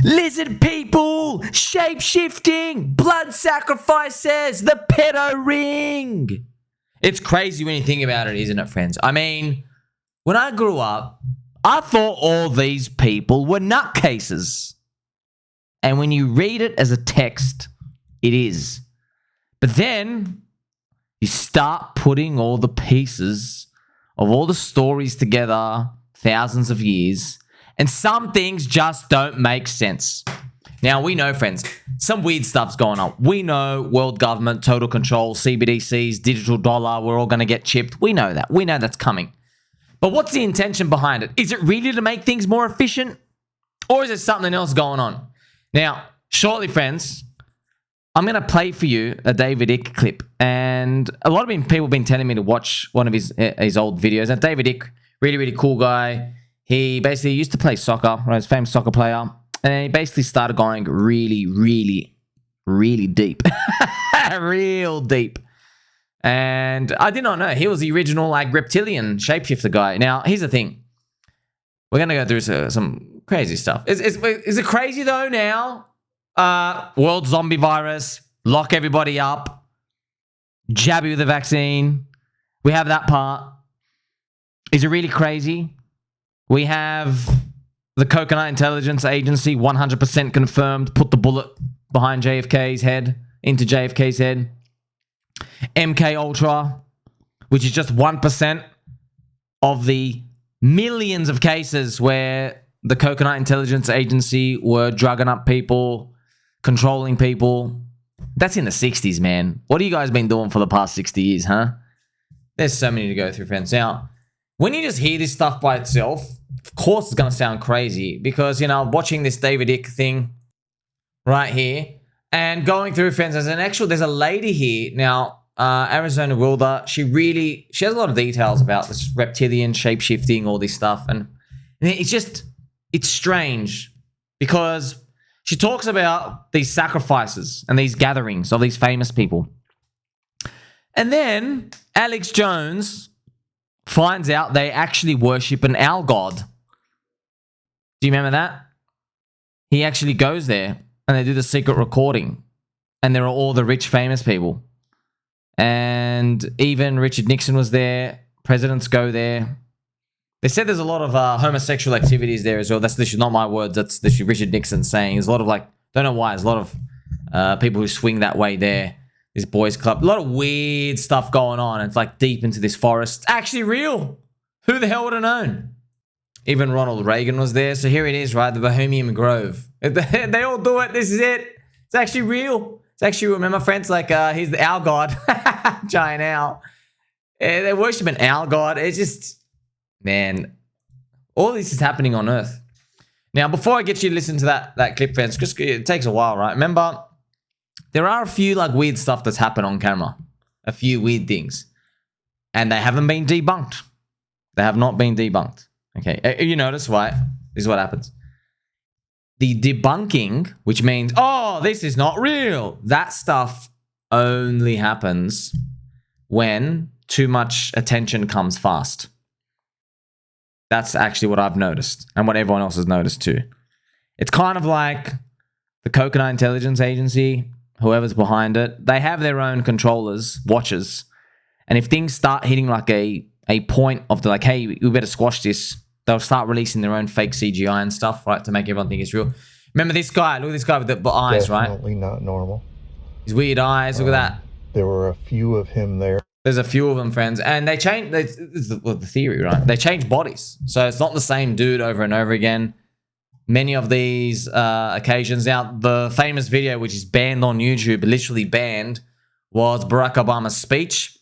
Lizard people, shape-shifting, blood sacrifices, the pedo ring. It's crazy when you think about it, isn't it, friends? I mean, when I grew up, I thought all these people were nutcases. And when you read it as a text, it is. But then you start putting all the pieces of all the stories together, thousands of years, and some things just don't make sense. Now, we know, friends, some weird stuff's going on. We know world government, total control, CBDCs, digital dollar, we're all going to get chipped. We know that. We know that's coming. But what's the intention behind it? Is it really to make things more efficient? Or is there something else going on? Now, shortly, friends, I'm going to play for you a David Icke clip. And a lot of people have been telling me to watch one of his old videos. And David Icke, really, really cool guy. He basically used to play soccer, right? He's a famous soccer player. And he basically started going really, really, really deep. Real deep. And I did not know. He was the original, like, reptilian shapeshifter guy. Now, here's the thing. We're going to go through some crazy stuff. Is it crazy, though, now? World zombie virus. Lock everybody up. Jab you with the vaccine. We have that part. Is it really crazy? We have the Coconut Intelligence Agency 100% confirmed. Put the bullet behind JFK's head. Into JFK's head. MK Ultra, which is just 1% of the millions of cases where the Coconut Intelligence Agency were drugging up people, controlling people. That's in the 60s, man. What have you guys been doing for the past 60 years, huh? There's so many to go through, friends. Now, when you just hear this stuff by itself, of course it's going to sound crazy because, you know, watching this David Icke thing right here and going through, friends, there's a lady here now, Arizona Wilder. She has a lot of details about this reptilian shape-shifting, all this stuff. And it's strange because she talks about these sacrifices and these gatherings of these famous people. And then Alex Jones finds out they actually worship an owl god. Do you remember that? He actually goes there and they do the secret recording. And there are all the rich, famous people. And even Richard Nixon was there. Presidents go there. They said there's a lot of homosexual activities there as well. This is not my words. That's Richard Nixon saying. There's a lot of, like, don't know why. There's a lot of people who swing that way there. This boys club. A lot of weird stuff going on. It's like deep into this forest. It's actually real. Who the hell would have known? Even Ronald Reagan was there. So here it is, right? The Bohemian Grove. They all do it. This is it. It's actually real. It's actually, remember, friends, like, he's the owl god. Giant owl. They worship an owl god. It's just, man, all this is happening on Earth. Now, before I get you to listen to that clip, friends, just it takes a while, right? Remember, there are a few, like, weird stuff that's happened on camera. A few weird things. And they haven't been debunked. They have not been debunked. Okay, you notice, right? This is what happens. The debunking, which means, oh, this is not real. That stuff only happens when too much attention comes fast. That's actually what I've noticed and what everyone else has noticed too. It's kind of like the Coconut Intelligence Agency, whoever's behind it, they have their own controllers, watchers. And if things start hitting like a point of the, like, hey, we better squash this, they'll start releasing their own fake CGI and stuff, right, to make everyone think it's real. Remember this guy? Look at this guy with the eyes, right? Definitely not normal. His weird eyes, look at that. There were a few of him there. There's a few of them, friends. And they change, this is the theory, right? They change bodies. So it's not the same dude over and over again. Many of these occasions. Now, the famous video, which is banned on YouTube, literally banned, was Barack Obama's speech.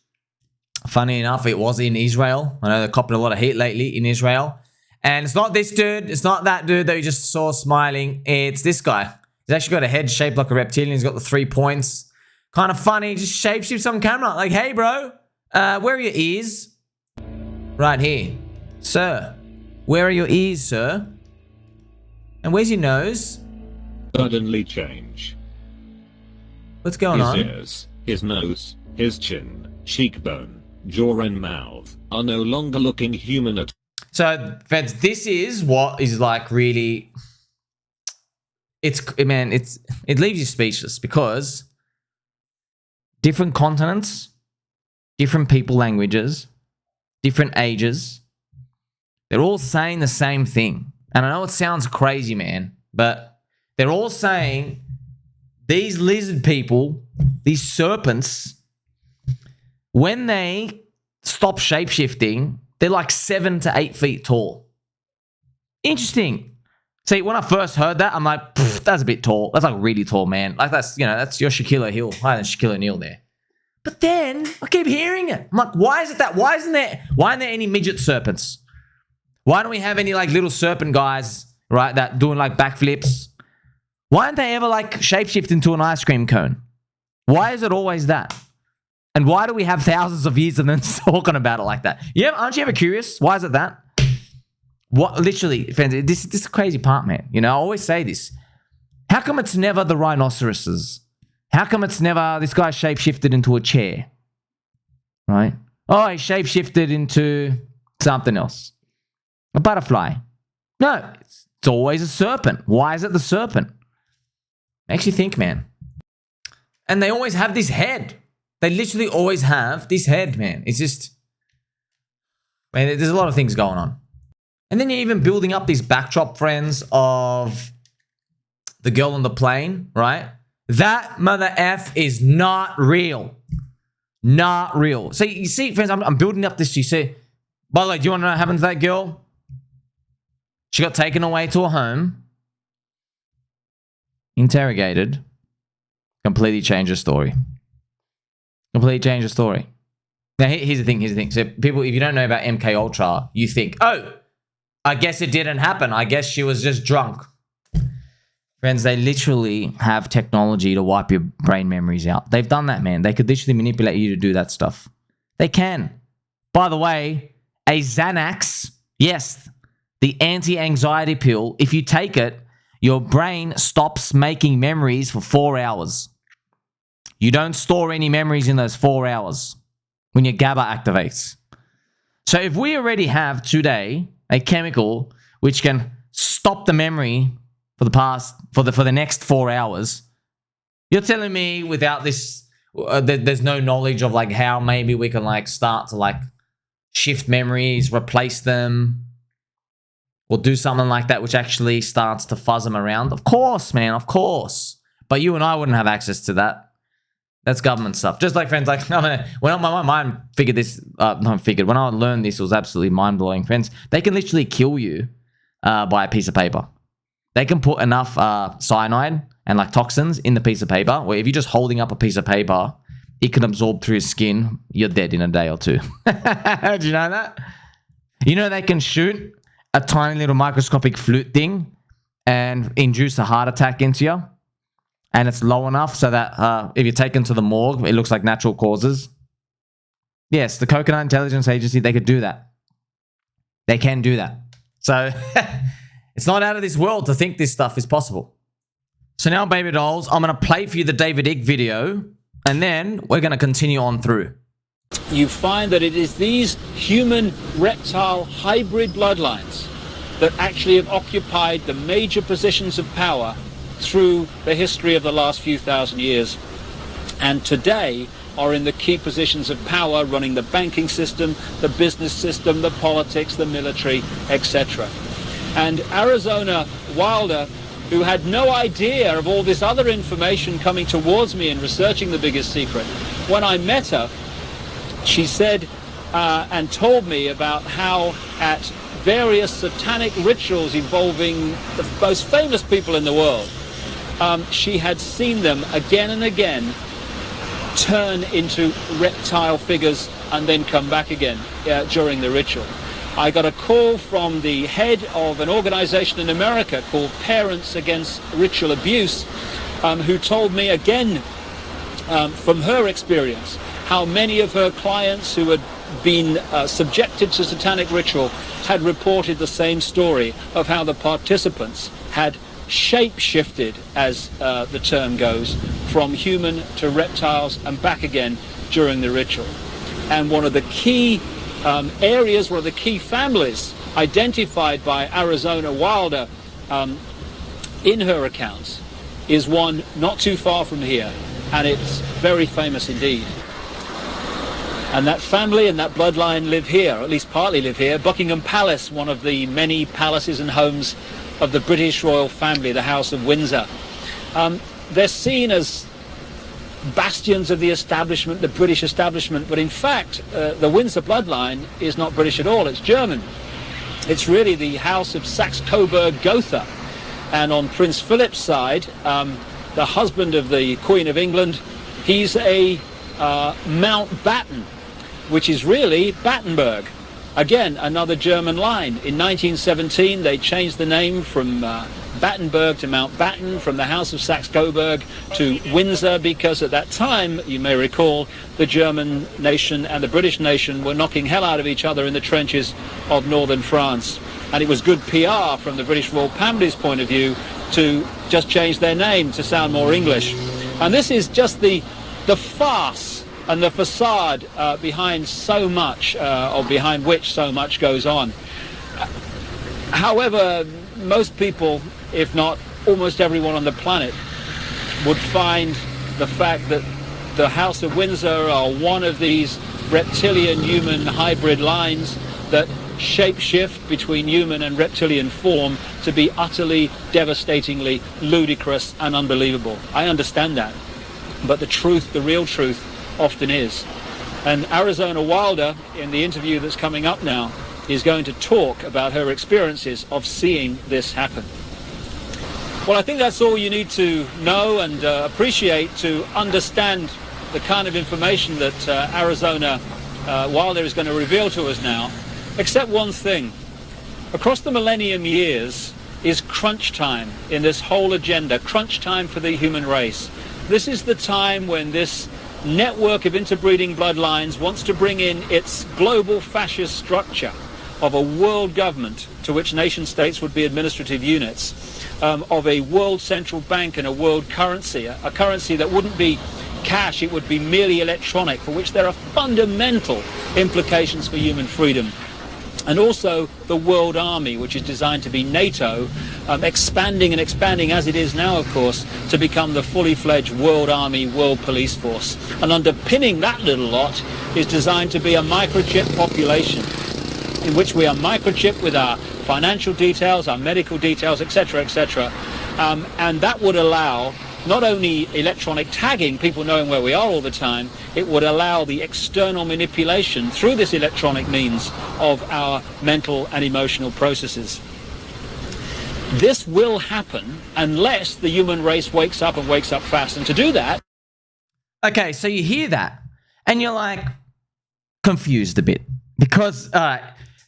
Funny enough, it was in Israel. I know they're copping a lot of heat lately in Israel. And it's not this dude. It's not that dude that you just saw smiling. It's this guy. He's actually got a head shaped like a reptilian. He's got the 3 points. Kind of funny. Just shapeshifts on camera. Like, hey, bro, where are your ears? Right here. Sir, where are your ears, sir? And where's your nose? Suddenly change. What's going on? His ears, his nose, his chin, cheekbone, jaw and mouth are no longer looking human at all. So, friends, this is what is like really it leaves you speechless because different continents, different people languages, different ages, they're all saying the same thing. And I know it sounds crazy, man, but they're all saying these lizard people, these serpents, when they stop shapeshifting, they're like 7 to 8 feet tall. Interesting. See, when I first heard that, I'm like, that's a bit tall. That's like really tall, man. Like that's your Shaquille O'Neal, higher than Shaquille O'Neal there. But then I keep hearing it. I'm like, why is it that? Why aren't there any midget serpents? Why don't we have any like little serpent guys, right, that doing like backflips? Why aren't they ever like shapeshift into an ice cream cone? Why is it always that? And why do we have thousands of years of them talking about it like that? Yeah, aren't you ever curious? Why is it that? What, literally, friends, this is the crazy part, man. You know, I always say this. How come it's never the rhinoceroses? How come it's never this guy shapeshifted into a chair? Right? Oh, he shapeshifted into something else. A butterfly. No, it's always a serpent. Why is it the serpent? Makes you think, man. And they always have this head. They literally always have this head, man. It's just, man, there's a lot of things going on. And then you're even building up this backdrop, friends, of the girl on the plane, right? That mother F is not real. Not real. So you see, friends, I'm building up this. You see, by the way, do you want to know what happened to that girl? She got taken away to a home, interrogated, completely changed her story. Completely changed the story. Now, here's the thing. So people, if you don't know about MK Ultra, you think, oh, I guess it didn't happen. I guess she was just drunk. Friends, they literally have technology to wipe your brain memories out. They've done that, man. They could literally manipulate you to do that stuff. They can. By the way, a Xanax, yes, the anti-anxiety pill, if you take it, your brain stops making memories for 4 hours. You don't store any memories in those 4 hours when your GABA activates. So if we already have today a chemical which can stop the memory for the next 4 hours, you're telling me without this, there's no knowledge of like how maybe we can like start to like shift memories, replace them, or do something like that which actually starts to fuzz them around? Of course, man, of course. But you and I wouldn't have access to that. That's government stuff. Just like, friends, like when my mind figured this, when I learned this, it was absolutely mind-blowing, friends. They can literally kill you by a piece of paper. They can put enough cyanide and like toxins in the piece of paper where if you're just holding up a piece of paper, it can absorb through your skin. You're dead in a day or two. Did you know that? You know they can shoot a tiny little microscopic flute thing and induce a heart attack into you. And it's low enough so that if you're taken to the morgue, it looks like natural causes. Yes, the Coconut Intelligence Agency, they could do that. They can do that. So it's not out of this world to think this stuff is possible. So now, baby dolls, I'm going to play for you the David Icke video, and then we're going to continue on through. You find that it is these human-reptile hybrid bloodlines that actually have occupied the major positions of power through the history of the last few thousand years, and today are in the key positions of power, running the banking system, the business system, the politics, the military, etc. And Arizona Wilder, who had no idea of all this other information coming towards me in researching the biggest secret, when I met her, she said and told me about how at various satanic rituals involving the most famous people in the world, she had seen them again and again turn into reptile figures and then come back again during the ritual. I got a call from the head of an organization in America called Parents Against Ritual Abuse, who told me again from her experience how many of her clients who had been subjected to satanic ritual had reported the same story of how the participants had shape-shifted, as the term goes, from human to reptiles and back again during the ritual. And one of the key areas, one of the key families identified by Arizona Wilder in her accounts is one not too far from here, and it's very famous indeed. And that family and that bloodline live here, or at least partly live here. Buckingham Palace, one of the many palaces and homes of the British royal family, the House of Windsor. They're seen as bastions of the establishment, the British establishment, but in fact, the Windsor bloodline is not British at all, it's German. It's really the House of Saxe-Coburg-Gotha. And on Prince Philip's side, the husband of the Queen of England, he's a Mountbatten, which is really Battenberg. Again, another German line. In 1917, they changed the name from Battenberg to Mountbatten, from the House of Saxe-Coburg to Windsor, because at that time, you may recall, the German nation and the British nation were knocking hell out of each other in the trenches of northern France. And it was good PR from the British royal family's point of view to just change their name to sound more English. And this is just the farce and the facade behind so much, or behind which so much goes on. However, most people, if not almost everyone on the planet, would find the fact that the House of Windsor are one of these reptilian human hybrid lines that shape-shift between human and reptilian form to be utterly, devastatingly ludicrous and unbelievable. I understand that. But the truth, the real truth, often is. And Arizona Wilder, in the interview that's coming up now, is going to talk about her experiences of seeing this happen. Well, I think that's all you need to know and appreciate to understand the kind of information that Arizona Wilder is going to reveal to us now, except one thing. Across the millennium years is crunch time in this whole agenda, crunch time for the human race. This is the time when this network of interbreeding bloodlines wants to bring in its global fascist structure of a world government to which nation states would be administrative units, of a world central bank and a world currency, a currency that wouldn't be cash, it would be merely electronic, for which there are fundamental implications for human freedom. And also the world army, which is designed to be NATO, expanding and expanding as it is now, of course, to become the fully fledged world army, world police force. And underpinning that little lot is designed to be a microchip population, in which we are microchipped with our financial details, our medical details, etc., etc. And that would allow not only electronic tagging, people knowing where we are all the time, it would allow the external manipulation through this electronic means of our mental and emotional processes. This will happen unless the human race wakes up and wakes up fast. And to do that... Okay, so you hear that, and you're like, confused a bit. Because,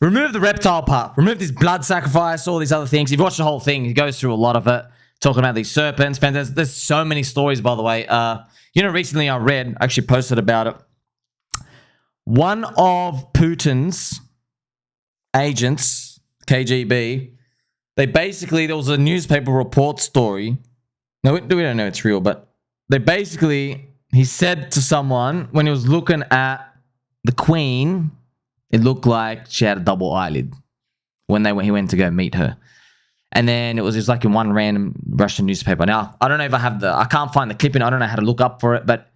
remove the reptile part, remove this blood sacrifice, all these other things. You've watched the whole thing, it goes through a lot of it. Talking about these serpents, man. There's so many stories, by the way. Recently I actually posted about it. One of Putin's agents, KGB, there was a newspaper report story. No, we don't know it's real, but he said to someone when he was looking at the Queen, it looked like she had a double eyelid when he went to go meet her. And then it was just like in one random Russian newspaper. Now, I don't know if I can't find the clipping. I don't know how to look up for it. But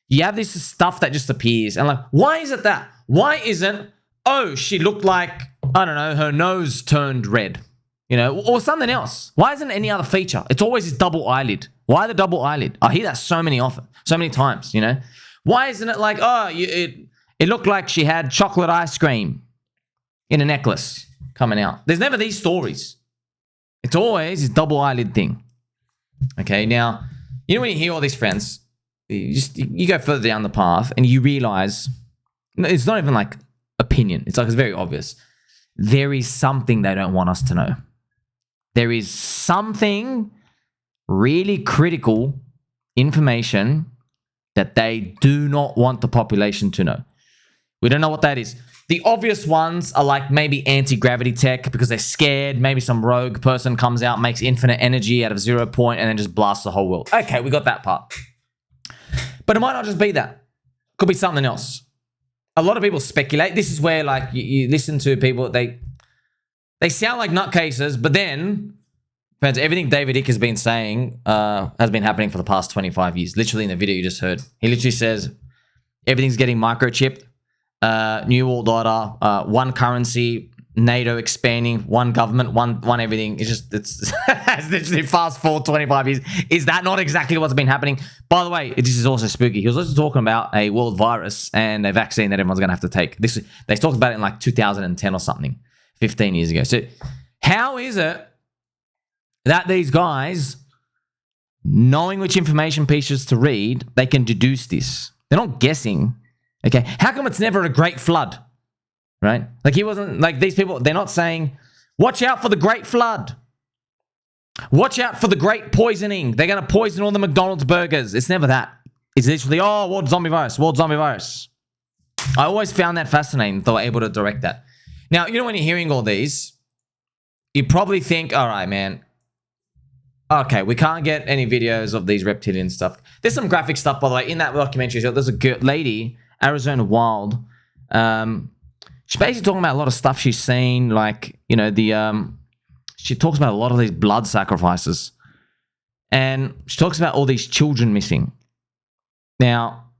you have this stuff that just appears. And like, why is it that? Why isn't, oh, she looked like, I don't know, her nose turned red. Or something else. Why isn't any other feature? It's always this double eyelid. Why the double eyelid? I hear that so many times, Why isn't it like, oh, it looked like she had chocolate ice cream in a necklace coming out. There's never these stories. It's always this double eyelid thing. Okay, now, when you hear all these friends, you go further down the path and you realize, it's not even like opinion. It's very obvious. There is something they don't want us to know. There is something really critical information that they do not want the population to know. We don't know what that is. The obvious ones are like maybe anti-gravity tech because they're scared. Maybe some rogue person comes out, makes infinite energy out of 0 point and then just blasts the whole world. Okay, we got that part. But it might not just be that. Could be something else. A lot of people speculate. This is where like you listen to people, they sound like nutcases, but then Friends, everything David Icke has been saying has been happening for the past 25 years. Literally in the video you just heard. He literally says everything's getting microchipped. New world order, one currency, NATO expanding, one government, one everything. It's literally fast forward 25 years. Is that not exactly what's been happening? By the way, this is also spooky. He was also talking about a world virus and a vaccine that everyone's going to have to take. They talked about it in like 2010 or something, 15 years ago. So how is it that these guys, knowing which information pieces to read, they can deduce this? They're not guessing. Okay, how come it's never a great flood? Right? Like he wasn't, like these people, they're not saying, watch out for the great flood. Watch out for the great poisoning. They're going to poison all the McDonald's burgers. It's never that. It's literally, oh, world zombie virus, world zombie virus. I always found that fascinating that they were able to direct that. Now, you know, when you're hearing all these, you probably think, all right, man, okay, we can't get any videos of these reptilian stuff. There's some graphic stuff, by the way, in that documentary. There's a good lady, Arizona Wild. She's basically talking about a lot of stuff she's seen, like, you know, she talks about a lot of these blood sacrifices. And she talks about all these children missing. Now,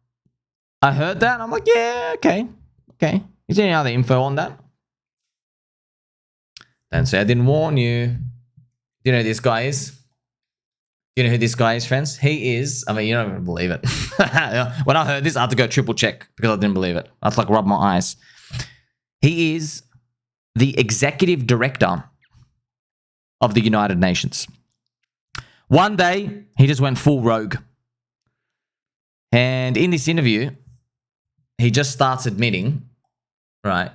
I heard that, and I'm like, yeah, okay. Is there any other info on that? Don't say I didn't warn you. Do you know who this guy is? You know who this guy is, friends? He is, I mean, you don't even believe it. When I heard this, I had to go triple check because I didn't believe it. I had to like rub my eyes. He is the executive director of the United Nations. One day, he just went full rogue. And in this interview, he just starts admitting, right?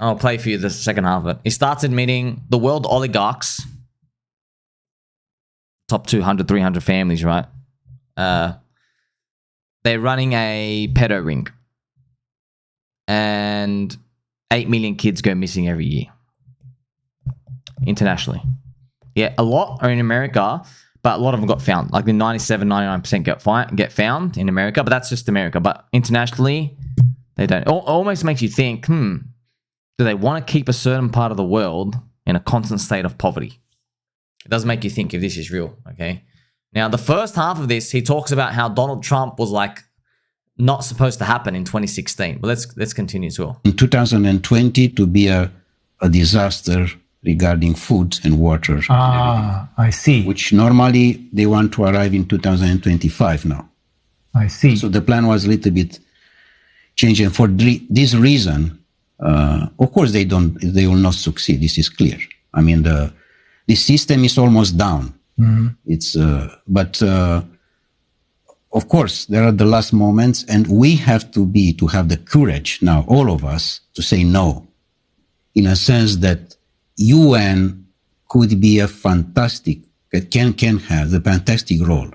I'll play for you the second half of it. He starts admitting the world oligarchs, top 200, 300 families, right? They're running a pedo ring. And 8 million kids go missing every year. Internationally. Yeah, a lot are in America, but a lot of them got found. Like the 97, 99% get found in America, but that's just America. But internationally, they don't. It almost makes you think, do they want to keep a certain part of the world in a constant state of poverty? It does make you think if this is real, okay? Now, the first half of this, he talks about how Donald Trump was like not supposed to happen in 2016. But let's continue as well. In 2020 to be a disaster regarding food and water. Ah, I see. Which normally they want to arrive in 2025 now. I see. So the plan was a little bit changed. And for this reason, of course they will not succeed. This is clear. I mean, the system is almost down. Mm-hmm. It's, of course, there are the last moments, and we have to have the courage now, all of us, to say no, in a sense that UN could be a fantastic, can have the fantastic role,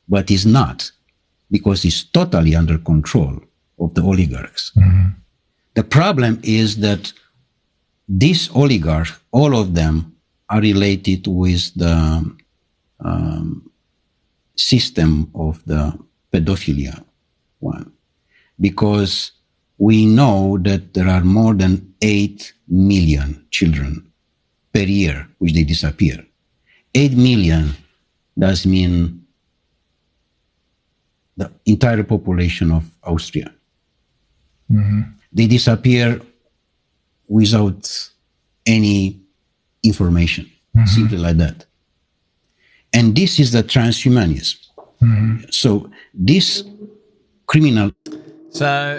but is not, because it's totally under control of the oligarchs. Mm-hmm. The problem is that these oligarchs, all of them, are related with the system of the pedophilia one, because we know that there are more than 8 million children per year which they disappear. 8 million does mean the entire population of Austria. Mm-hmm. They disappear without any information, simply like that. And this is the transhumanism. Mm-hmm. So this criminal... So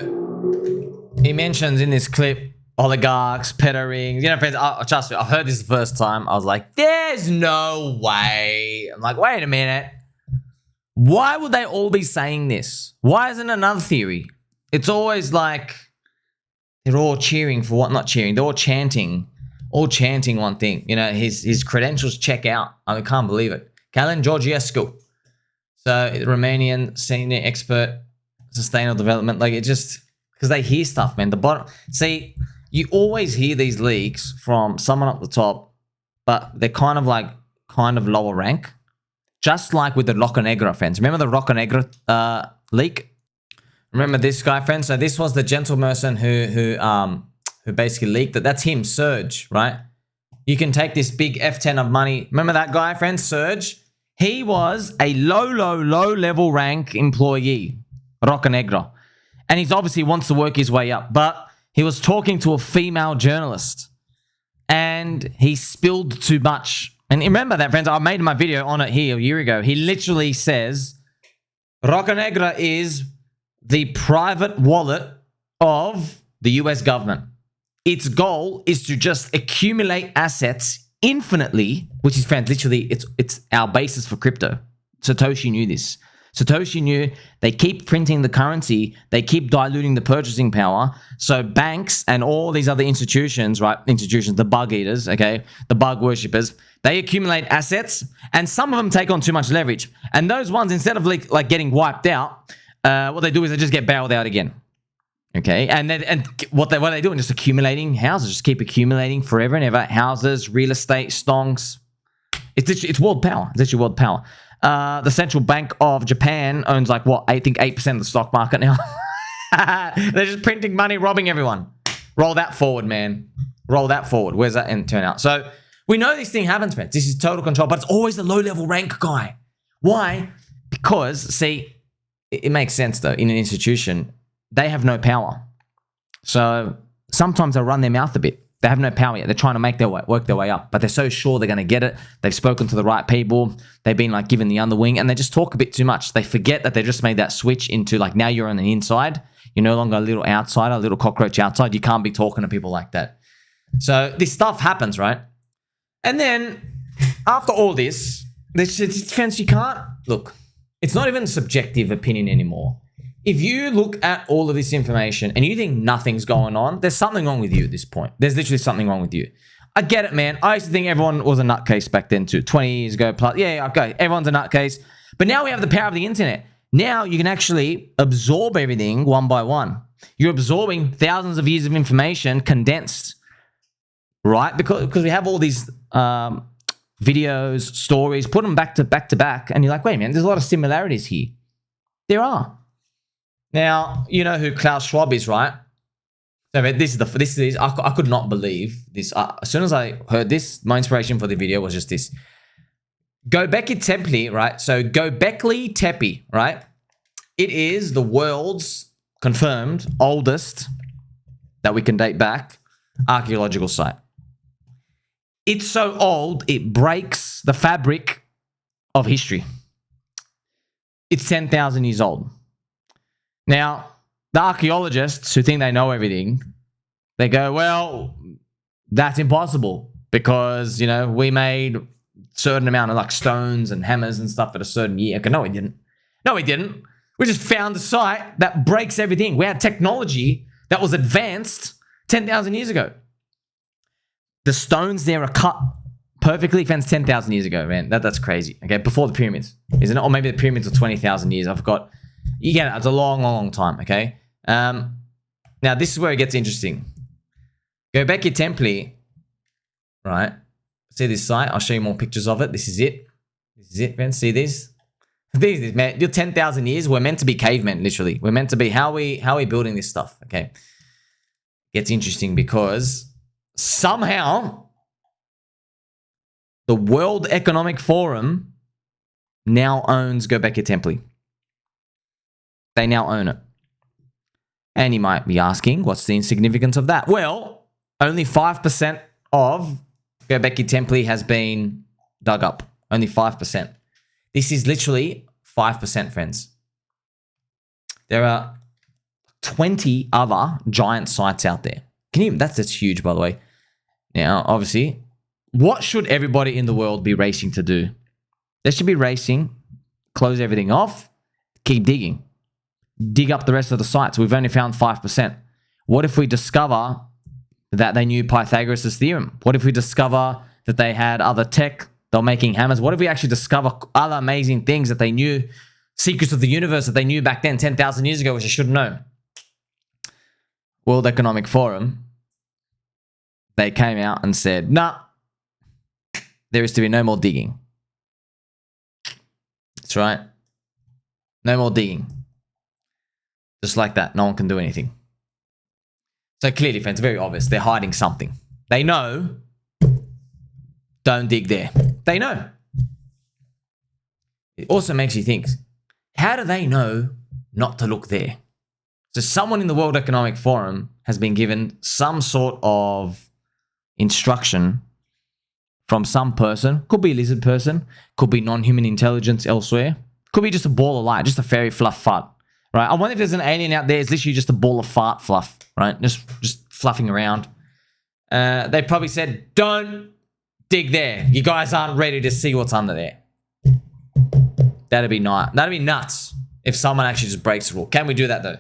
he mentions in this clip oligarchs, pedo rings. You know, friends, trust me, I've heard this the first time. I was like, there's no way. I'm like, wait a minute. Why would they all be saying this? Why isn't another theory? It's always like they're all cheering for what? Not cheering. They're all chanting one thing. You know, his credentials check out. I can't believe it. Calin, Georgescu. So Romanian senior expert, sustainable development. Like it just, because they hear stuff, man. The bottom. See, you always hear these leaks from someone up the top, but they're kind of lower rank. Just like with the Rocca Negra, friends. Remember the Rocca Negra leak? Remember this guy, friends? So this was the gentle person who basically leaked it. That's him, Serge, right? you can take this big F10 of money. Remember that guy, friends, Serge? He was a low-level rank employee, Roca Negra. And he's obviously wants to work his way up. But he was talking to a female journalist. And he spilled too much. And remember that, friends, I made my video on it here a year ago. He literally says, Roca Negra is the private wallet of the US government. Its goal is to just accumulate assets infinitely, which is, friends, literally, it's our basis for crypto. Satoshi knew this. Satoshi knew they keep printing the currency, they keep diluting the purchasing power. So banks and all these other institutions, right? Institutions, the bug eaters, okay? The bug worshippers, they accumulate assets and some of them take on too much leverage. And those ones, instead of like getting wiped out, what they do is they just get bailed out again. Okay, and what they doing? Just accumulating houses, just keep accumulating forever and ever. Houses, real estate, stonks. It's world power. It's actually world power. The central bank of Japan owns like what? I think 8% of the stock market now. They're just printing money, robbing everyone. Roll that forward, man. Roll that forward. Where's that end turn out? So we know this thing happens, man. This is total control, but it's always the low-level rank guy. Why? Because see, it makes sense though. In an institution, they have no power. So sometimes they'll run their mouth a bit. They have no power yet. They're trying to make their way, work their way up, but they're so sure they're going to get it. They've spoken to the right people. They've been like given the underwing, and they just talk a bit too much. They forget that they just made that switch into like now you're on the inside. You're no longer a little outsider, a little cockroach outside. You can't be talking to people like that. So this stuff happens, right? And then after all this, defense, you can't look. It's not even subjective opinion anymore. If you look at all of this information and you think nothing's going on, there's something wrong with you at this point. There's literally something wrong with you. I get it, man. I used to think everyone was a nutcase back then too. 20 years ago plus. Yeah, okay. Everyone's a nutcase. But now we have the power of the internet. Now you can actually absorb everything one by one. You're absorbing thousands of years of information condensed, right? Because we have all these videos, stories, put them back to back, and you're like, wait a minute, there's a lot of similarities here. There are. Now, you know who Klaus Schwab is, right? So this is I could not believe this. As soon as I heard this, my inspiration for the video was just this. Gobekli Tepe, right? So Gobekli Tepe, right? It is the world's confirmed oldest, that we can date back, archaeological site. It's so old, it breaks the fabric of history. It's 10,000 years old. Now, the archaeologists who think they know everything, they go, well, that's impossible because, you know, we made a certain amount of like stones and hammers and stuff at a certain year. Okay, no, we didn't. No, we didn't. We just found a site that breaks everything. We had technology that was advanced 10,000 years ago. The stones there are cut perfectly fenced 10,000 years ago, man. That's crazy. Okay, before the pyramids, isn't it? Or maybe the pyramids are 20,000 years. I forgot. You get it. It's a long time, okay? Now, this is where it gets interesting. Gobekli Tepe, right? See this site? I'll show you more pictures of it. This is it. This is it, friends. See this? This is, man. You're 10,000 years. We're meant to be cavemen, literally. We're meant to be, how are we building this stuff, okay? Gets interesting because somehow the World Economic Forum now owns Gobekli Tepe. They now own it. And you might be asking, what's the insignificance of that? Well, only 5% of Gobekli Tepe has been dug up. Only 5%. This is literally 5%, friends. There are 20 other giant sites out there. That's huge, by the way. Now, obviously, what should everybody in the world be racing to do? They should be racing, close everything off, keep digging. Dig up the rest of the sites. We've only found 5%. What if we discover that they knew Pythagoras' theorem? What if we discover that they had other tech, they were making hammers? What if we actually discover other amazing things that they knew, secrets of the universe that they knew back then 10,000 years ago, which they should have known? World Economic Forum, they came out and said, nah, there is to be no more digging. That's right. No more digging. Just like that, no one can do anything. So clearly, friends, very obvious. They're hiding something. They know don't dig there. They know. It also makes you think, how do they know not to look there? So someone in the World Economic Forum has been given some sort of instruction from some person. Could be a lizard person. Could be non-human intelligence elsewhere. Could be just a ball of light, just a fairy fluff fart, right? I wonder if there's an alien out there. It's literally just a ball of fart fluff, right? Just fluffing around. They probably said, don't dig there. You guys aren't ready to see what's under there. That'd be nice. That'd be nuts if someone actually just breaks the rule. Can we do that though?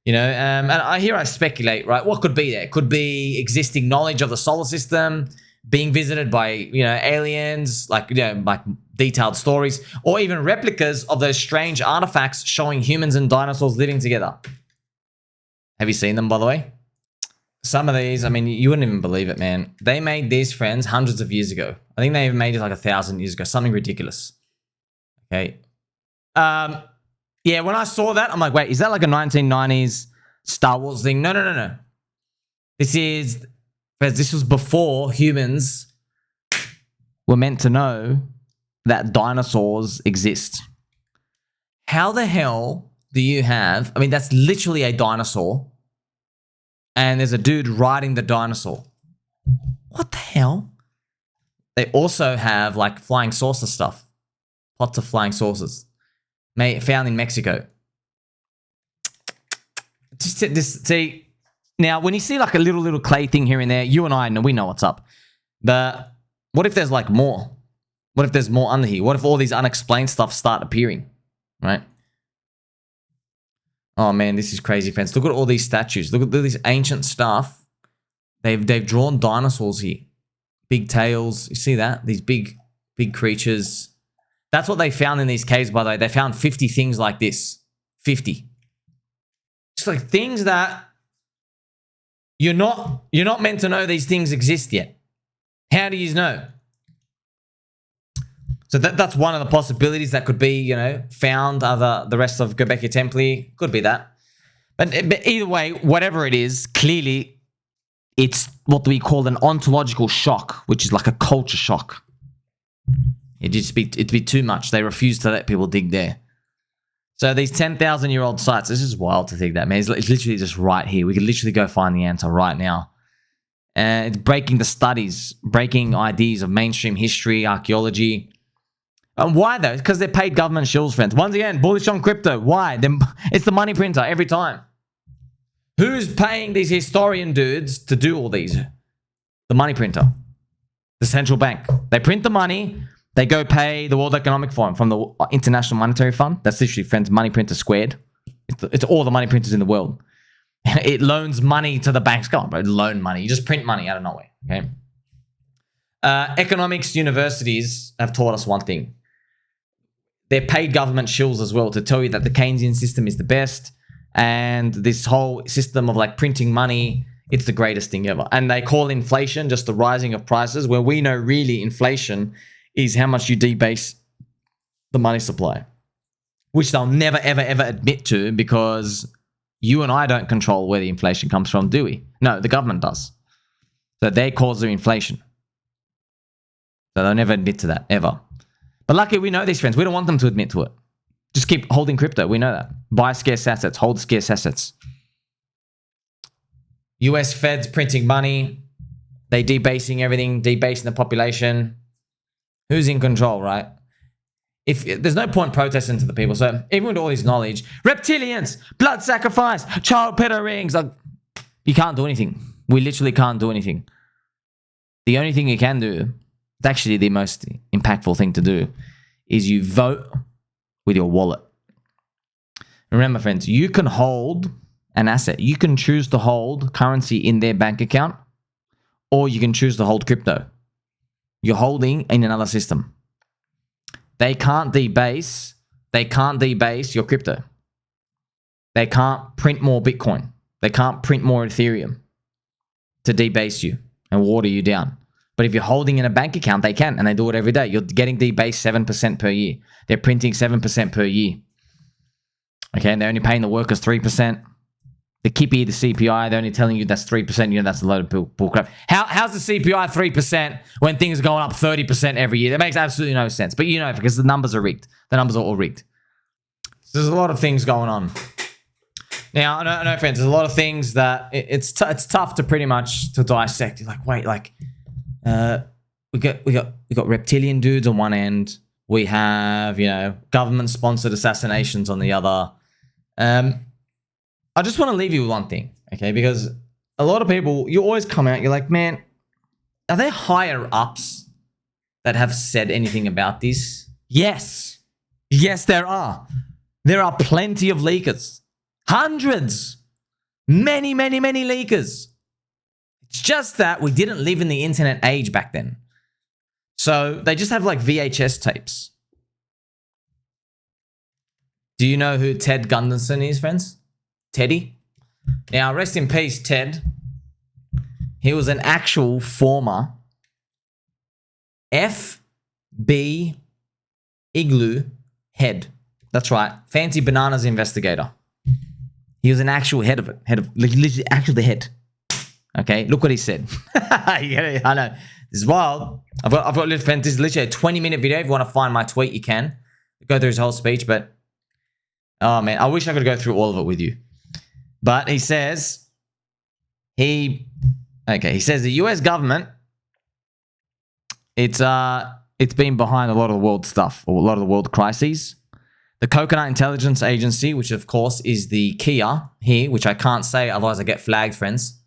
You know, and I speculate, right? What could be there? Could be existing knowledge of the solar system, being visited by, aliens, like detailed stories, or even replicas of those strange artifacts showing humans and dinosaurs living together. Have you seen them, by the way? Some of these, I mean, you wouldn't even believe it, man. They made these friends hundreds of years ago. I think they made it like 1,000 years ago, something ridiculous. Okay. Yeah, when I saw that, I'm like, wait, is that like a 1990s Star Wars thing? No. This was before humans were meant to know that dinosaurs exist. How the hell do you have... I mean, that's literally a dinosaur. And there's a dude riding the dinosaur. What the hell? They also have like flying saucer stuff. Pots of flying saucers. Found in Mexico. See, now when you see like a little clay thing here and there, you and I know, we know what's up. But what if there's like more? What if there's more under here? What if all these unexplained stuff start appearing? Right? Oh man, this is crazy, friends. Look at all these statues. Look at this ancient stuff. They've drawn dinosaurs here. Big tails. You see that? These big creatures. That's what they found in these caves, by the way. They found 50 things like this. 50. Just like things that you're not meant to know these things exist yet. How do you know? So that's one of the possibilities that could be, found other the rest of Gobekli Tepe. Could be that. But either way, whatever it is, clearly it's what we call an ontological shock, which is like a culture shock. It'd be too much. They refuse to let people dig there. So these 10,000-year-old sites, this is wild to think that, man. It's literally just right here. We could literally go find the answer right now. It's breaking the studies, breaking ideas of mainstream history, archaeology. And why though? Because they're paid government shills, friends. Once again, bullish on crypto. Why? It's the money printer every time. Who's paying these historian dudes to do all these? The money printer. The central bank. They print the money. They go pay the World Economic Forum from the International Monetary Fund. That's literally, friends, money printer squared. It's all the money printers in the world. It loans money to the banks. Come on, bro. Loan money. You just print money out of nowhere. Okay. Economics universities have taught us one thing. They're paid government shills as well to tell you that the Keynesian system is the best. And this whole system of like printing money, it's the greatest thing ever. And they call inflation just the rising of prices, where we know really inflation is how much you debase the money supply, which they'll never, ever, ever admit to, because you and I don't control where the inflation comes from, do we? No, the government does. So they cause the inflation. So they'll never admit to that, ever. But luckily, we know these friends. We don't want them to admit to it. Just keep holding crypto. We know that. Buy scarce assets. Hold scarce assets. US Feds printing money. They debasing everything, debasing the population. Who's in control, right? If there's no point protesting to the people. So even with all this knowledge, reptilians, blood sacrifice, child pedo rings, like, you can't do anything. We literally can't do anything. The only thing you can do, it's actually the most impactful thing to do, is you vote with your wallet. Remember, friends, you can hold an asset. You can choose to hold currency in their bank account, or you can choose to hold crypto. You're holding in another system. They can't debase your crypto. They can't print more Bitcoin. They can't print more Ethereum to debase you and water you down. But if you're holding in a bank account, they can, and they do it every day. You're getting debased 7% per year. They're printing 7% per year. Okay, and they're only paying the workers 3%. The Kippy, the CPI, they're only telling you that's 3%. You know, that's a load of bull crap. How's the CPI 3% when things are going up 30% every year? That makes absolutely no sense. But you know, because the numbers are rigged. The numbers are all rigged. So there's a lot of things going on. Now, I know, friends, there's a lot of things that it's tough to pretty much to dissect. You're like, wait, like, we got reptilian dudes on one end. We have, you know, government-sponsored assassinations on the other. I just want to leave you with one thing, okay? Because a lot of people, you always come out, you're like, man, are there higher ups that have said anything about this? Yes. Yes, there are. There are plenty of leakers. Hundreds. Many, many, many leakers. It's just that we didn't live in the internet age back then. So they just have like VHS tapes. Do you know who Ted Gunderson is, friends? Teddy? Now, rest in peace, Ted. He was an actual former FB Igloo head. That's right. Fancy Bananas investigator. He was an actual head of it. Literally, actually the head. Okay, look what he said. Yeah, I know. This is wild. I've got little friends. This is literally a 20-minute video. If you want to find my tweet, you can. Go through his whole speech, but oh man, I wish I could go through all of it with you. But he says he says the US government, it's been behind a lot of the world stuff, or a lot of the world crises. The Coconut Intelligence Agency, which of course is the Kia here, which I can't say, otherwise I get flagged, friends.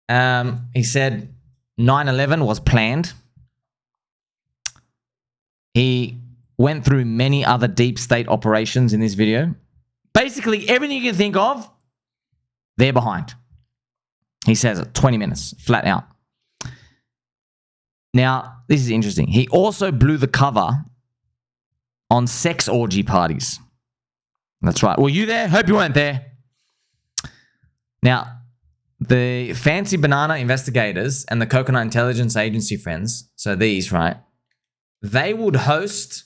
He said 9/11 was planned. He went through many other deep state operations in this video. Basically, everything you can think of, they're behind. He says it, 20 minutes, flat out. Now, this is interesting. He also blew the cover on sex orgy parties. That's right. Were you there? Hope you weren't there. Now, the Fancy Banana investigators and the Coconut Intelligence Agency friends, so these, right, they would host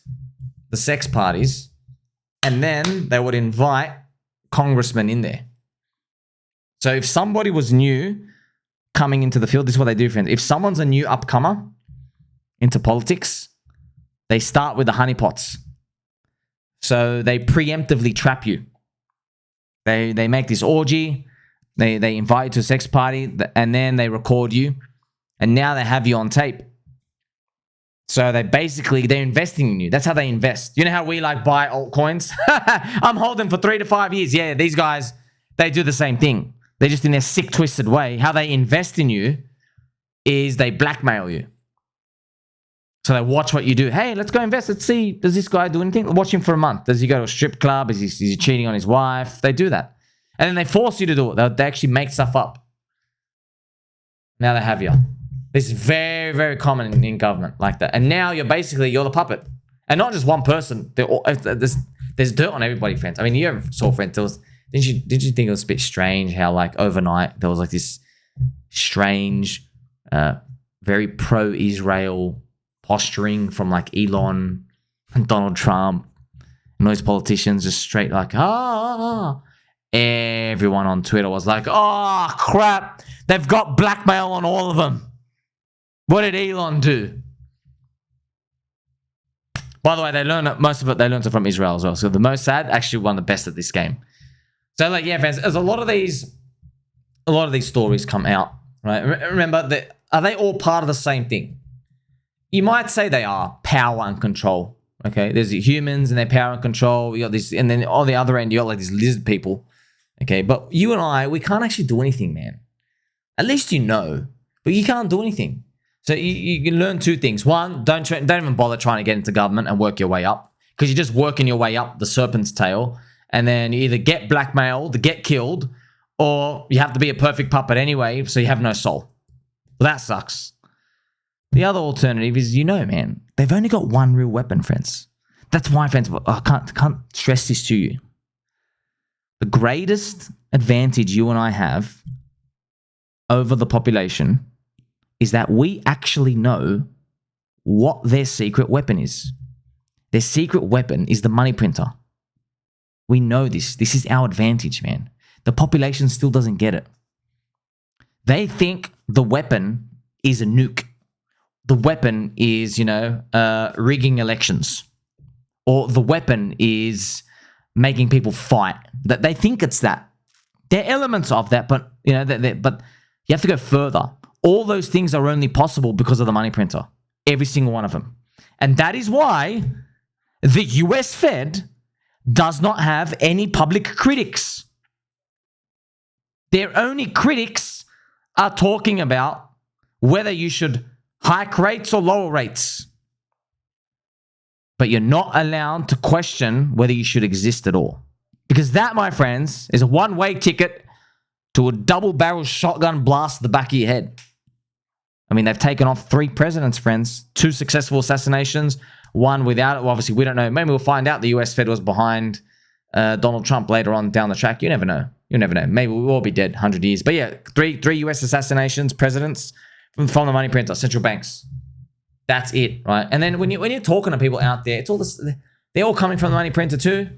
the sex parties and then they would invite congressmen in there. So if somebody was new coming into the field, this is what they do, friends. If someone's a new upcomer into politics, they start with the honeypots. So they preemptively trap you. They make this orgy. They invite you to a sex party, and then they record you. And now they have you on tape. So they're investing in you. That's how they invest. You know how we like buy altcoins? I'm holding for 3 to 5 years. Yeah, these guys, they do the same thing. They're just in their sick, twisted way. How they invest in you is they blackmail you. So they watch what you do. Hey, let's go invest. Let's see, does this guy do anything? Watch him for a month. Does he go to a strip club? Is he cheating on his wife? They do that. And then they force you to do it. They actually make stuff up. Now they have you. This is very, very common in government like that. And now you're the puppet. And not just one person. There's dirt on everybody, friends. I mean, you ever saw, friends, did you think it was a bit strange how like overnight there was like this strange, very pro-Israel posturing from like Elon and Donald Trump and those politicians just straight like, Everyone on Twitter was like, oh, crap. They've got blackmail on all of them. What did Elon do? By the way, most of it, they learned it from Israel as well. So the Mossad actually won the best at this game. So like, yeah, fans, there's a lot of these stories come out, right? Remember, are they all part of the same thing? You might say they are power and control. Okay, there's the humans and their power and control. You got this, and then on the other end, you got like these lizard people. Okay, but you and I, we can't actually do anything, man. At least you know, but you can't do anything. So you can learn 2 things. One, don't even bother trying to get into government and work your way up, because you're just working your way up the serpent's tail, and then you either get blackmailed, get killed, or you have to be a perfect puppet anyway, so you have no soul. Well, that sucks. The other alternative is, man, they've only got one real weapon, friends. That's why, friends, I can't stress this to you. The greatest advantage you and I have over the population is that we actually know what their secret weapon is. Their secret weapon is the money printer. We know this. This is our advantage, man. the population still doesn't get it. They think the weapon is a nuke. The weapon is, rigging elections. Or the weapon is making people fight. That they think it's that. There are elements of that, but but you have to go further. All those things are only possible because of the money printer. Every single one of them. And that is why the US Fed does not have any public critics. Their only critics are talking about whether you should hike rates or lower rates. But you're not allowed to question whether you should exist at all. Because that, my friends, is a one-way ticket to a double-barrel shotgun blast to the back of your head. I mean, they've taken off 3 presidents, friends. 2 successful assassinations, 1 without it. Well, obviously, we don't know. Maybe we'll find out the US Fed was behind Donald Trump later on down the track. You never know. You never know. Maybe we'll all be dead 100 years. But yeah, 3 US assassinations, presidents from the money printer, central banks. That's it, right? And then when you're talking to people out there, it's all this. They're all coming from the money printer too.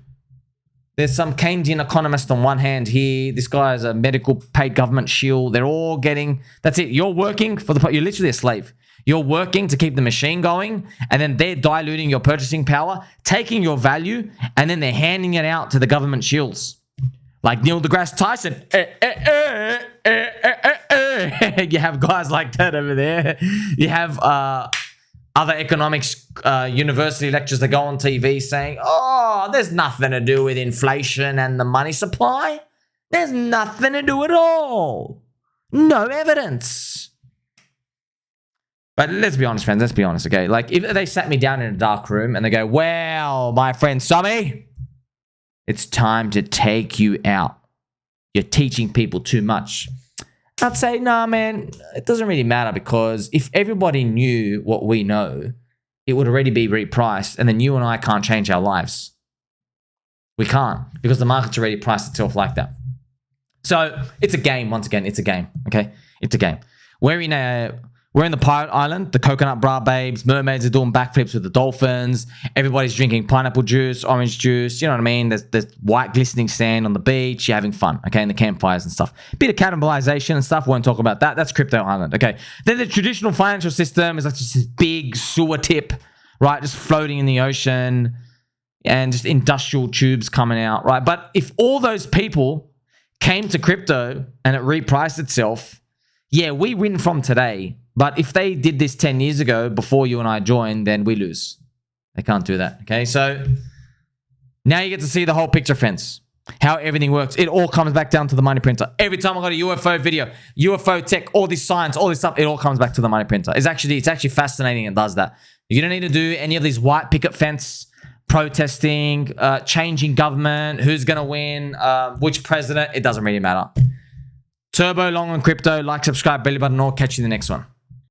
There's some Keynesian economist on one hand here. This guy is a medical paid government shield. They're all getting. That's it. You're working for the. You're literally a slave. You're working to keep the machine going, and then they're diluting your purchasing power, taking your value, and then they're handing it out to the government shields, like Neil deGrasse Tyson. You have guys like that over there. You have other economics university lectures that go on TV saying, oh, there's nothing to do with inflation and the money supply. There's nothing to do at all. No evidence. But let's be honest, friends. Let's be honest, okay? Like, if they sat me down in a dark room and they go, well, my friend Sammy, it's time to take you out. You're teaching people too much. I'd say, nah, man, it doesn't really matter, because if everybody knew what we know, it would already be repriced, and then you and I can't change our lives. We can't, because the market's already priced itself like that. So it's a game. Once again, it's a game. Okay, it's a game. We're in the pirate island. The coconut bra babes, mermaids are doing backflips with the dolphins. Everybody's drinking pineapple juice, orange juice. You know what I mean? There's white glistening sand on the beach. You're having fun, okay? And the campfires and stuff. Bit of cannibalization and stuff. Won't talk about that. That's crypto island, okay? Then the traditional financial system is like just this big sewer tip, right? Just floating in the ocean, and just industrial tubes coming out, right? But if all those people came to crypto and it repriced itself, yeah, we win from today. But if they did this 10 years ago before you and I joined, then we lose. They can't do that, okay? So now you get to see the whole picture, friends. How everything works. It all comes back down to the money printer. Every time I got a UFO video, UFO tech, all this science, all this stuff, it all comes back to the money printer. It's actually fascinating. It does that. You don't need to do any of these white picket fence protesting, changing government, who's going to win, which president. It doesn't really matter. Turbo long on crypto. Like, subscribe, belly button, or catch you in the next one.